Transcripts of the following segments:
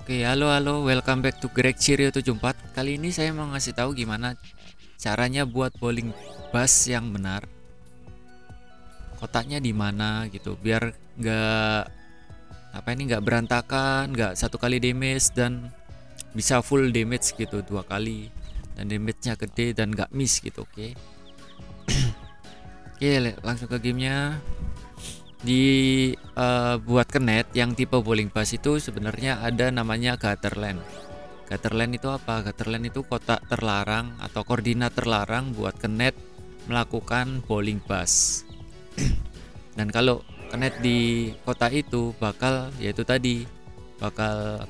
Oke, halo halo, welcome back to Greg Cirio 74. Kali ini saya mau ngasih tahu gimana caranya buat bowling bass yang benar. Kotaknya di mana gitu, biar nggak berantakan, nggak satu kali damage dan bisa full damage gitu 2 kali dan damage-nya gede dan nggak miss gitu. Oke. Oke, langsung ke gamenya. Buat ke net yang tipe bowling bass itu sebenarnya ada namanya Gutterland. Gutterland itu apa? Gutterland itu kotak terlarang atau koordinat terlarang buat ke net melakukan bowling bass. Dan kalau ke net di kota itu bakal yaitu tadi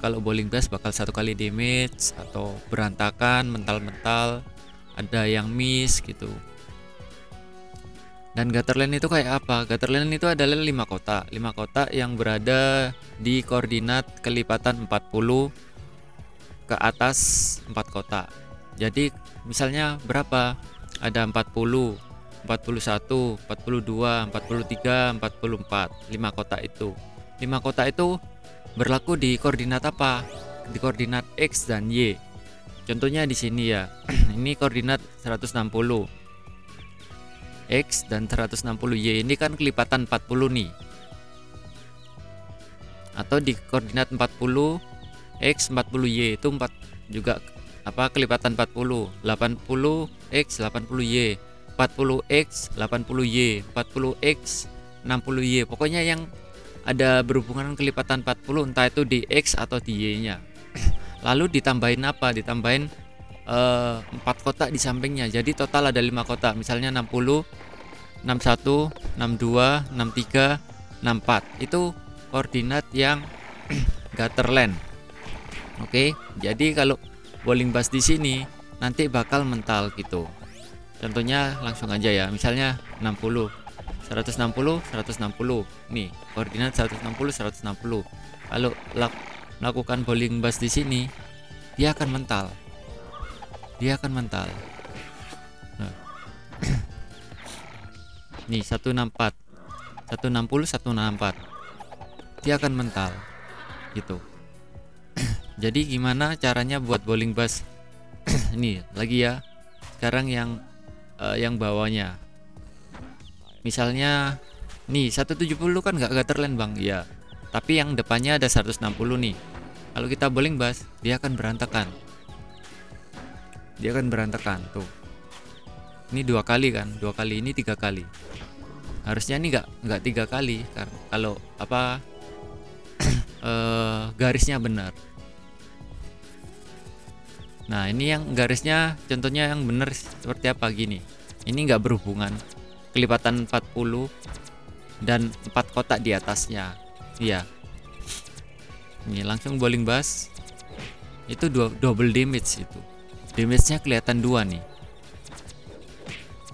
kalau bowling bass bakal satu kali damage atau berantakan, mental-mental, ada yang miss gitu. Dan Gutterland itu kayak apa? Gutterland itu adalah 5 kotak yang berada di koordinat kelipatan 40 ke atas 4 kotak. Jadi misalnya berapa? Ada 40, 41, 42, 43, 44. 5 kotak itu. 5 kotak itu berlaku di koordinat apa? Di koordinat X dan Y. Contohnya di sini ya. Ini koordinat 160. X dan 160Y ini kan kelipatan 40 nih, atau di koordinat 40 X 40Y itu 4 juga kelipatan 40, 80 X 80Y, 40 X 80Y, 40 X 60Y, pokoknya yang ada berhubungan kelipatan 40 entah itu di X atau di Y nya. Lalu ditambahin apa? Ditambahin 4 kotak di sampingnya, jadi total ada 5 kotak, misalnya 60, 61, 62, 63, 64. Itu koordinat yang Gutterland. Oke, jadi kalau bowling bass di sini nanti bakal mental gitu. Contohnya langsung aja ya, misalnya 60, 160, 160. Nih, koordinat 160, 160. Kalau lakukan bowling bass di sini, dia akan mental. Nah. Nih 164, 160, 164. Dia akan mental gitu. Jadi gimana caranya buat bowling bass? Nih lagi ya. Sekarang yang bawahnya. Misalnya nih 170 kan nggak Gutterland bang, ya. Tapi yang depannya ada 160 nih. Kalau kita bowling bass, dia akan berantakan. Tuh. Ini 2 kali kan, 2 kali, ini 3 kali. Harusnya ini nggak 3 kali karena kalau garisnya benar. Nah ini yang garisnya contohnya yang benar seperti apa gini. Ini nggak berhubungan kelipatan 40 dan 4 kotak di atasnya. Iya. Ini langsung bowling bass itu double damage itu. Damage-nya kelihatan 2 nih.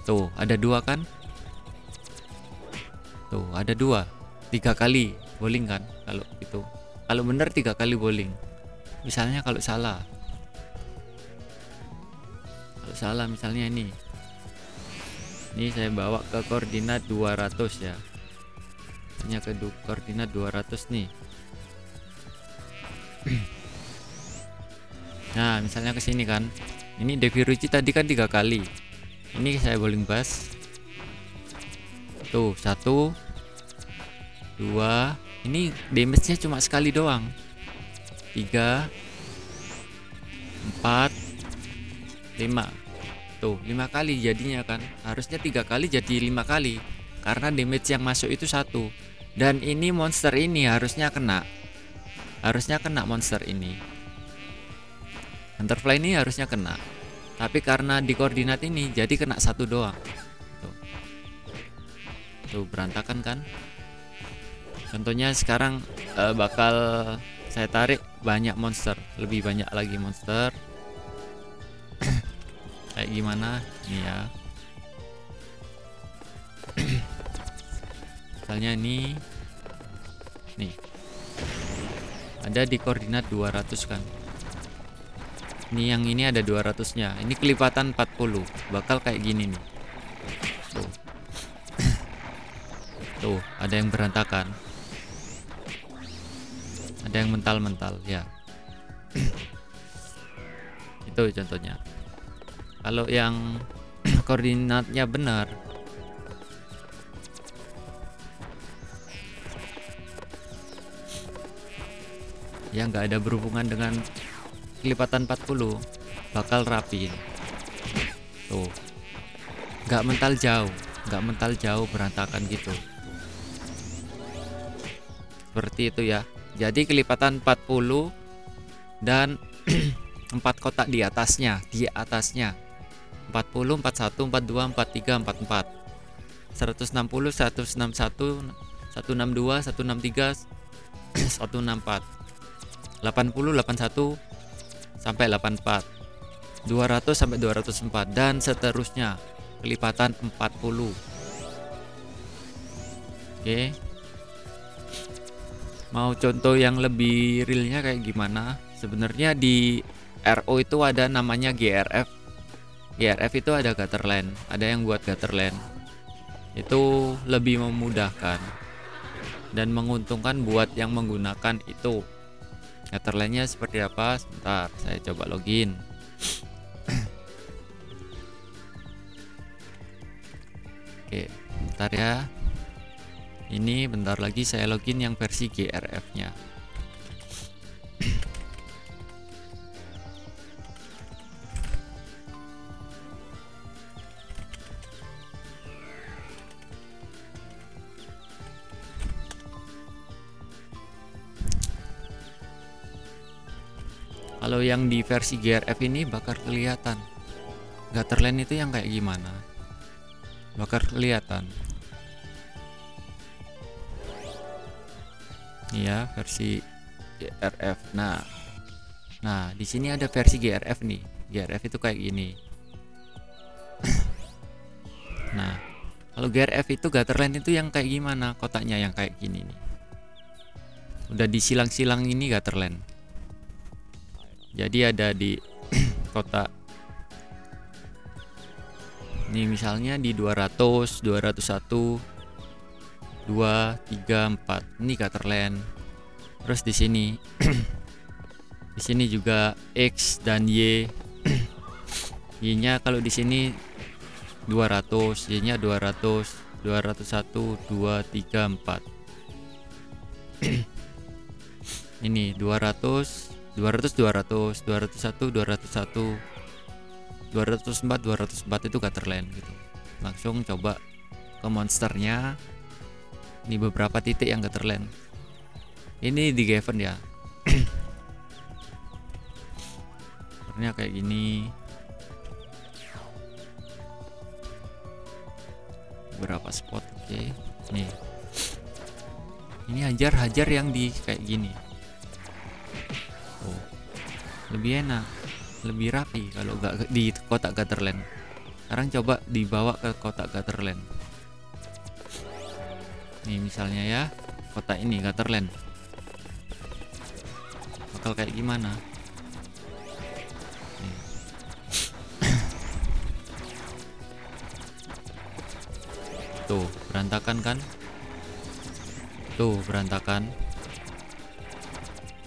Tuh, ada 2 kan? Tuh, ada 2. 3 kali bowling kan kalau itu. Kalau bener 3 kali bowling. Misalnya kalau salah. Kalau salah misalnya ini. Ini saya bawa ke koordinat 200 ya. Hanya ke koordinat 200 nih. Nah, misalnya ke sini kan. Ini Devi Ruci tadi kan 3 kali. Ini saya bowling bass. Tuh 1, 2. Ini damage-nya cuma sekali doang. 3, 4, 5. Tuh 5 kali jadinya kan. Harusnya 3 kali jadi 5 kali karena damage yang masuk itu 1. Dan ini monster ini harusnya kena monster ini. Hunterfly ini harusnya kena, tapi karena di koordinat ini jadi kena 1 doang. Tuh berantakan kan. Contohnya sekarang bakal saya tarik banyak monster, lebih banyak lagi monster. Kayak gimana nih ya. Misalnya nih ada di koordinat 200 kan. Ini yang ini ada 200 nya. Ini kelipatan 40 bakal kayak gini nih. Tuh ada yang berantakan, ada yang mental-mental ya. Itu contohnya. Kalau yang koordinatnya benar, ya nggak ada berhubungan dengan kelipatan 40, bakal rapi. Tuh, nggak mental jauh berantakan gitu. Seperti itu ya. Jadi kelipatan 40 dan 4 kotak di atasnya, 40, 41, 42, 43, 44, 160, 161, 162, 163, 164, 80, 81 sampai 84, 200 sampai 204 dan seterusnya, kelipatan 40. Oke. Mau contoh yang lebih realnya kayak gimana? Sebenarnya di RO itu ada namanya GRF. GRF itu ada Gutterland, ada yang buat Gutterland. Itu lebih memudahkan dan menguntungkan buat yang menggunakan itu. Gutterlandnya seperti apa? Sebentar, saya coba login. Oke, bentar ya. Ini bentar lagi saya login yang versi GRF-nya. Kalau yang di versi GRF ini bakal kelihatan Gutterland itu yang kayak gimana, bakal kelihatan. Ya, versi GRF. Nah, di sini ada versi GRF nih. GRF itu kayak gini. Nah, kalau GRF itu Gutterland itu yang kayak gimana? Kotaknya yang kayak gini nih. Udah disilang-silang ini Gutterland. Jadi ada di kotak ini misalnya di 200, 201, 2, 3, 4. Ini Gutterland. Terus di sini di sini juga X dan Y. Y-nya kalau di sini 200, Y-nya 200, 201, 2, 3, 4. Ini 200, 200, 200, 201, 201, 204, 204 itu Gutterland gitu. Langsung coba ke monsternya. Ini beberapa titik yang Gutterland. Ini di Given ya. Sebenarnya kayak gini. Berapa spot? Oke. Nih. Ini hajar yang di kayak gini. Oh, lebih enak, lebih rapi kalau nggak di kotak Gutterland. Sekarang coba dibawa ke kotak Gutterland. Nih misalnya ya, kotak ini Gutterland bakal kayak gimana? Nih. Tuh berantakan kan? Tuh berantakan.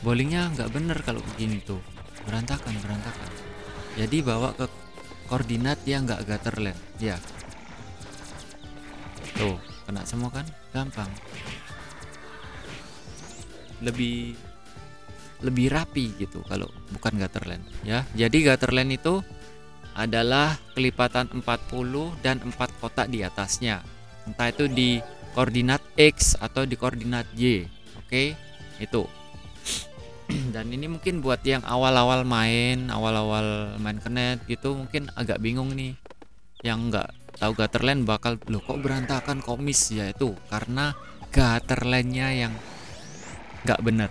Bowlingnya nggak bener kalau begini tuh, berantakan. Jadi bawa ke koordinat yang nggak Gutterland ya. Tuh kena semua kan, gampang. Lebih rapi gitu kalau bukan Gutterland ya. Jadi Gutterland itu adalah kelipatan 40 dan 4 kotak di atasnya, entah itu di koordinat X atau di koordinat Y. Oke, itu. Dan ini mungkin buat yang awal-awal main Kenet gitu mungkin agak bingung nih, yang nggak tahu Gutterland bakal loh kok berantakan, kok miss ya. Itu karena Gutterlandnya yang nggak bener,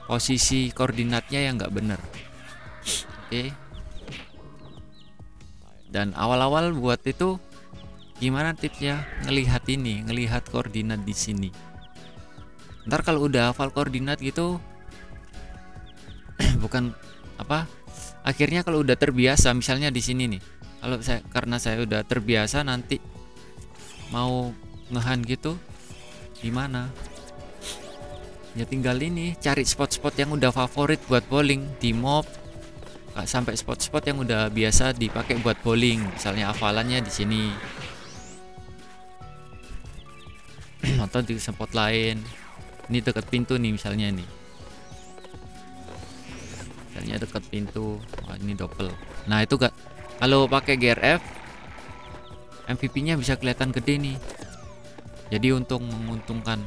posisi koordinatnya yang nggak bener. Oke. Dan awal-awal buat itu gimana tipsnya? Ngelihat koordinat di sini. Ntar kalau udah hafal koordinat gitu bukan apa, akhirnya kalau udah terbiasa misalnya di sini nih, kalau karena saya udah terbiasa, nanti mau ngehan gitu gimana Ya tinggal ini cari spot-spot yang udah favorit buat bowling di mob, sampai spot-spot yang udah biasa dipakai buat bowling. Misalnya hafalannya di sini atau di spot lain. Ini dekat pintu nih misalnya nih. Misalnya dekat pintu. Wah, ini double. Nah, itu gak, kalau pakai GRF MVP-nya bisa kelihatan gede nih. Jadi menguntungkan.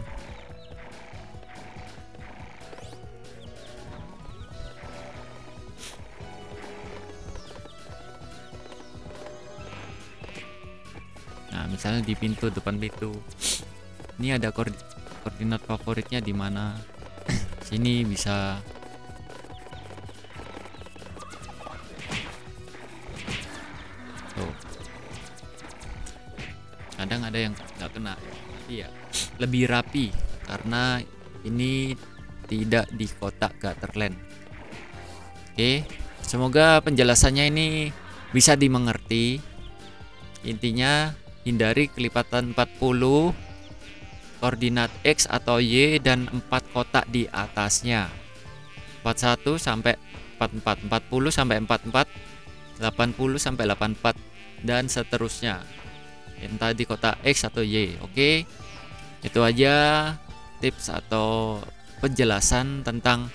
Nah, misalnya di pintu, depan pintu. Ini ada koordinat favoritnya di mana. Sini bisa. Tuh. Kadang ada yang nggak kena. Tapi ya lebih rapi karena ini tidak di kotak Gutterland. Oke, semoga penjelasannya ini bisa dimengerti. Intinya hindari kelipatan 40 koordinat X atau Y dan 4 kotak di atasnya. 41 sampai 44, 40 sampai 44, 80 sampai 84 dan seterusnya. Entah di kotak X atau Y. Oke. Itu aja tips atau penjelasan tentang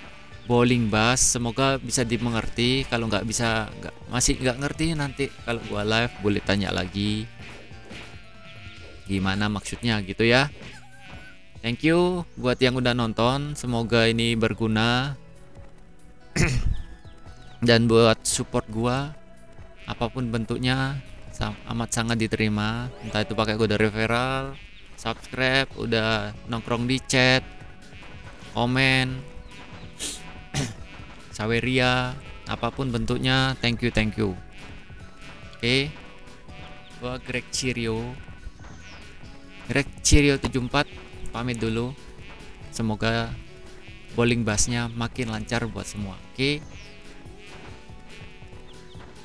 bowling bass. Semoga bisa dimengerti. Kalau nggak bisa, masih nggak ngerti, nanti kalau gua live boleh tanya lagi gimana maksudnya gitu ya. Thank you buat yang udah nonton, semoga ini berguna. Dan buat support gua apapun bentuknya amat sangat diterima, entah itu pakai kode referral, subscribe, udah nongkrong di chat, komen, saweria, apapun bentuknya. Thank you. Oke. Gua Greg Cirio 74 pamit dulu. Semoga bowling bassnya makin lancar buat semua.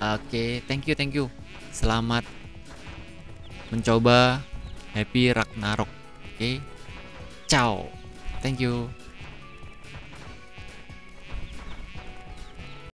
Oke, thank you. Selamat mencoba, happy Ragnarok. Ciao. Thank you.